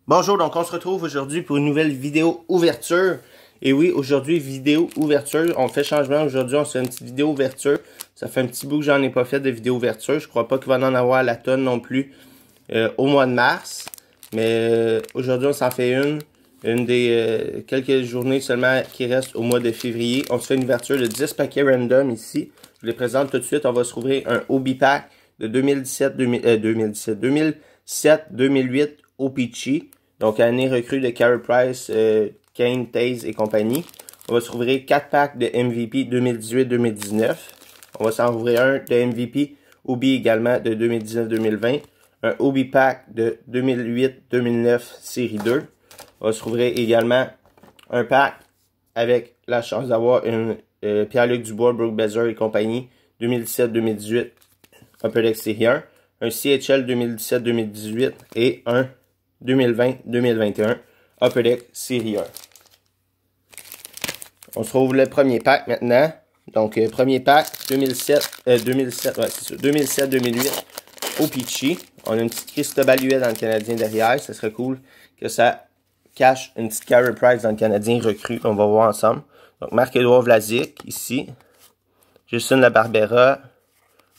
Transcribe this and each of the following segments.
Bonjour, donc on se retrouve aujourd'hui pour une nouvelle vidéo ouverture. Et oui, aujourd'hui, vidéo ouverture. On fait changement aujourd'hui, on se fait une petite vidéo ouverture. Ça fait un petit bout que j'en ai pas fait de vidéo ouverture. Je crois pas qu'il va en avoir à la tonne non plus au mois de mars. Mais aujourd'hui, on s'en fait une des quelques journées seulement qui restent au mois de février. On se fait une ouverture de 10 paquets random ici. Je les présente tout de suite. On va se rouvrir un Hobie Pack de 2007-2008 O-Pee-Chee. Donc, année recrue de Carey Price, Kane, Taze et compagnie. On va se rouvrir 4 packs de MVP 2018-2019. On va s'en rouvrir un de MVP Hobie également de 2019-2020. Un Hobie Pack de 2008-2009 série 2. On va se rouvrir également un pack avec la chance d'avoir une Pierre-Luc Dubois, Brooke Besser et compagnie 2017-2018 Upper Deck série 1. Un CHL 2017-2018 et un 2020-2021 Upper Deck série 1. On se trouve le premier pack maintenant. Donc, premier pack 2007-2008 O-Pee-Chee. On a une petite Cristobaluet dans le Canadien derrière. Ça serait cool que ça cache une petite Carey Price dans le Canadien recrue. On va voir ensemble. Donc, Marc-Édouard Vlasic ici. Justin Labarbera.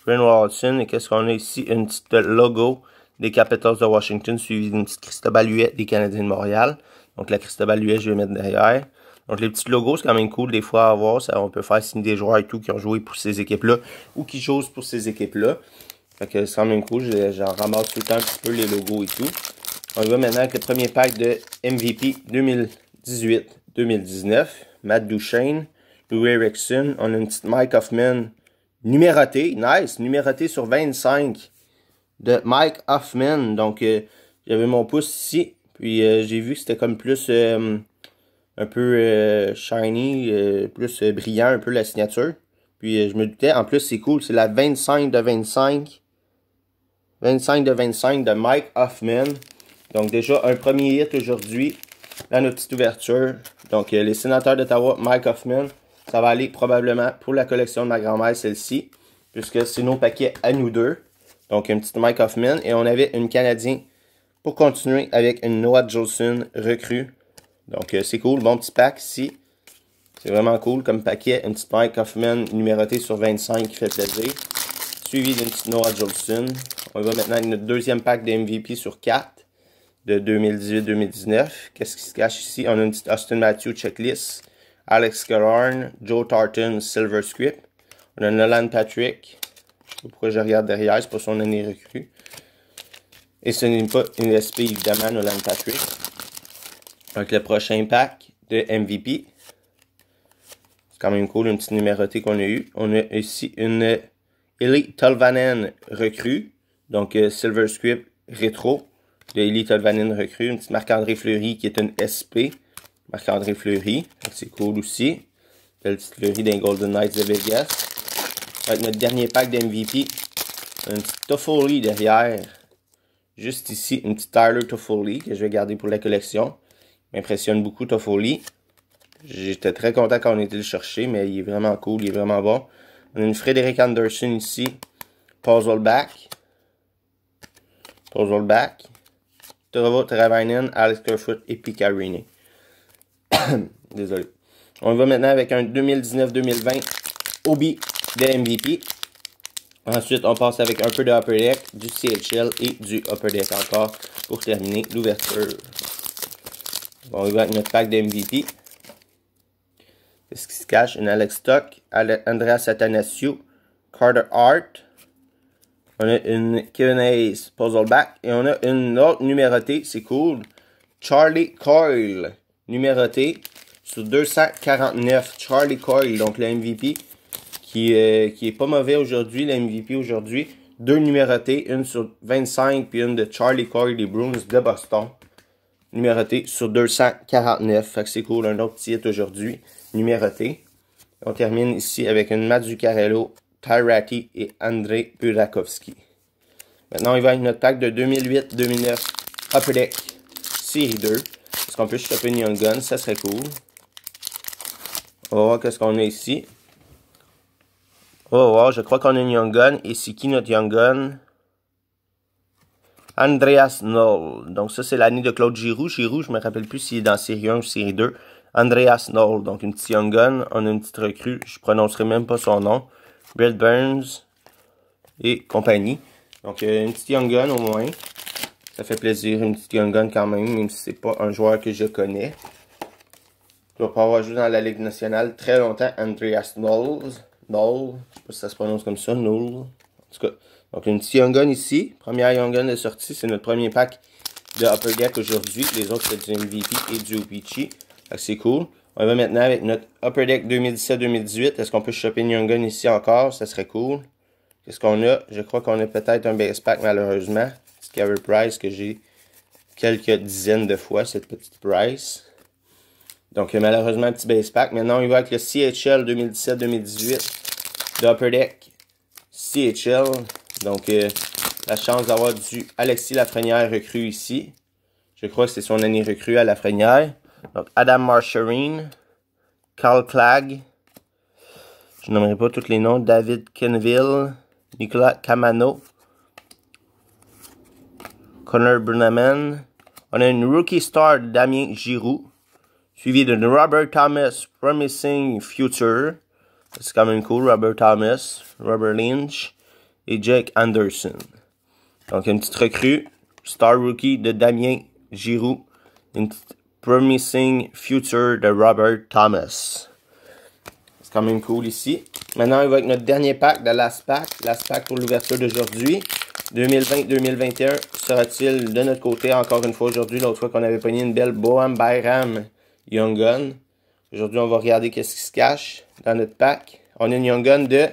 Ren Walton. Et qu'est-ce qu'on a ici? Une petite logo des Capitals de Washington, suivi d'une petite Cristobaluet des Canadiens de Montréal. Donc, la Cristobaluet, je vais mettre derrière. Donc, les petits logos, c'est quand même cool des fois à avoir. Ça, on peut faire signer des joueurs et tout qui ont joué pour ces équipes-là ou qui jouent pour ces équipes-là. Fait que c'est quand même cool. J'en ramasse tout le temps un petit peu les logos et tout. On y va maintenant avec le premier pack de MVP 2018-2019. Matt Duchene, Louis Erickson. On a une petite Mike Hoffman numérotée. Nice. Numérotée sur 25 de Mike Hoffman. Donc, j'avais mon pouce ici. Puis, j'ai vu que c'était comme plus un peu shiny, plus brillant, un peu la signature. Puis, je me doutais. En plus, c'est cool. C'est la 25 de 25. 25 de 25 de Mike Hoffman. Donc, déjà, un premier hit aujourd'hui dans notre petite ouverture. Donc, les sénateurs d'Ottawa, Mike Hoffman. Ça va aller probablement pour la collection de ma grand-mère, celle-ci. Puisque c'est nos paquets à nous deux. Donc, une petite Mike Hoffman. Et on avait une Canadien pour continuer avec une Noah Jolson recrue. Donc, c'est cool. Bon petit pack ici. C'est vraiment cool comme paquet. Une petite Mike Hoffman numérotée sur 25 qui fait plaisir. Suivi d'une petite Noah Jolson. On va maintenant avec notre deuxième pack de MVP sur 4 de 2018-2019. Qu'est-ce qui se cache ici? On a une petite Austin Matthews checklist. Alex Killorn, Joe Thornton, Silver Script. On a Nolan Patrick. Je sais pas pourquoi je regarde derrière, c'est pas son année recrue. Et ce n'est pas une SP, évidemment, Nolan Patrick. Donc, le prochain pack de MVP. C'est quand même cool, une petite numérotée qu'on a eue. On a ici une Eli Tolvanen recrue. Donc, Silver Script rétro de Eli Tolvanen recrue. Une petite Marc-André Fleury qui est une SP. Marc-André Fleury. C'est cool aussi. Belle petite Fleury d'un Golden Knights de Vegas. Avec notre dernier pack de MVP. Une petite Toffoli derrière. Juste ici, une petite Tyler Toffoli que je vais garder pour la collection. M'impressionne beaucoup Toffoli. J'étais très content quand on était le chercher, mais il est vraiment cool, il est vraiment bon. On a une Frédéric Anderson ici. Puzzleback. Teuvo Teravainen, Alex Kerfoot et Pekka Rinne. Désolé. On va maintenant avec un 2019-2020 Hobie de MVP. Ensuite, on passe avec un peu de Upper Deck, du CHL et du Upper Deck encore pour terminer l'ouverture. On va avec notre pack de MVP. Qu'est-ce qui se cache? Une Alex Stock, Andreas Athanasiou, Carter Hart. On a une Kevin Hayes Puzzleback. Et on a une autre numérotée, c'est cool. Charlie Coyle, numérotée sur 249. Charlie Coyle, donc le MVP qui est pas mauvais aujourd'hui, le MVP aujourd'hui. Deux numérotées, une sur 25 puis une de Charlie Coyle des Bruins de Boston. Numérotée sur 249. Fait que c'est cool, un autre petit hit aujourd'hui. Numéroté. On termine ici avec une Mazzuccarello, Tyrati et Andrei Burakovsky. Maintenant, on va avec notre pack de 2008-2009 Upper Deck série 2. Est-ce qu'on peut choper une Young Gun? Ça serait cool. On va voir qu'est-ce qu'on a ici. On va voir, je crois qu'on a une Young Gun. Et c'est qui notre Young Gun? Andreas Knoll. Donc ça, c'est l'année de Claude Giroux. Giroux, je me rappelle plus s'il est dans série 1 ou série 2. Andreas Knoll, donc une petite Young Gun. On a une petite recrue. Je prononcerai même pas son nom. Brett Burns et compagnie. Donc une petite Young Gun au moins. Ça fait plaisir, une petite Young Gun quand même si c'est pas un joueur que je connais. Il doit pas avoir joué dans la Ligue nationale très longtemps. Andreas Knoll. Knoll. Je sais pas si ça se prononce comme ça. Knoll. En tout cas. Donc une petite Young Gun ici. Première Young Gun de sortie. C'est notre premier pack de Upper Deck aujourd'hui. Les autres c'est du MVP et du OPC. C'est cool. On va maintenant avec notre Upper Deck 2017-2018. Est-ce qu'on peut choper une Young Gun ici encore? Ça serait cool. Qu'est-ce qu'on a? Je crois qu'on a peut-être un base pack malheureusement. Carey Price que j'ai quelques dizaines de fois, cette petite Price. Donc malheureusement un petit base pack. Maintenant il va avec le CHL 2017-2018 de Upper Deck CHL. Donc la chance d'avoir du Alexis Lafrenière recrue ici. Je crois que c'est son année recrue à Lafrenière. Donc Adam Marchesine, Carl Clagg, je nommerai pas tous les noms, David Kenville, Nicolas Camano, Connor Brunaman. On a une rookie star de Damien Giroux, suivi de Robert Thomas, Promising Future. C'est quand même cool, Robert Thomas, Robert Lynch et Jake Anderson. Donc une petite recrue, star rookie de Damien Giroux, une petite Promising Future de Robert Thomas. C'est quand même cool ici. Maintenant, il va avec notre dernier pack de Last Pack. Last Pack pour l'ouverture d'aujourd'hui. 2020-2021 sera-t-il de notre côté encore une fois aujourd'hui. L'autre fois qu'on avait pogné une belle Boham Bayram Young Gun. Aujourd'hui, on va regarder qu'est-ce qui se cache dans notre pack. On a une Young Gun de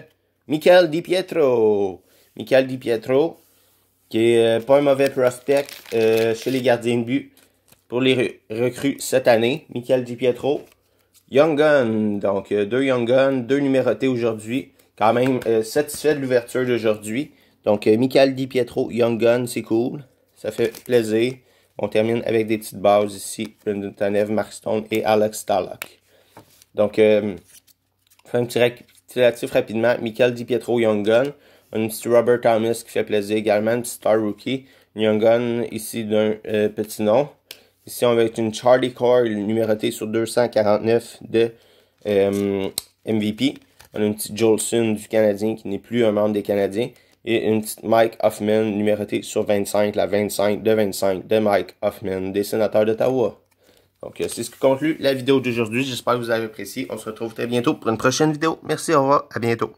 Michael DiPietro. Michael DiPietro, qui est pas un mauvais prospect chez les gardiens de but pour les recrues cette année. Michael DiPietro. Young Gun, donc 2 Young Gun, 2 numérotés aujourd'hui. Quand même satisfait de l'ouverture d'aujourd'hui. Donc Michael DiPietro, Young Gun, c'est cool. Ça fait plaisir. On termine avec des petites bases ici. Brendan Tanev, Mark Stone et Alex Stalock. Donc, on fait un petit récapitulatif rapidement. Michael DiPietro, Young Gun. On a une petite Robert Thomas qui fait plaisir également. Une petite Star Rookie. Young Gun ici d'un petit nom. Ici, on va être une Charlie Core numérotée sur 249 de MVP. On a une petite Jolson du Canadien qui n'est plus un membre des Canadiens. Et une petite Mike Hoffman numérotée sur 25, la 25 de Mike Hoffman, des sénateurs d'Ottawa. Donc, c'est ce qui conclut la vidéo d'aujourd'hui. J'espère que vous avez apprécié. On se retrouve très bientôt pour une prochaine vidéo. Merci, au revoir, à bientôt.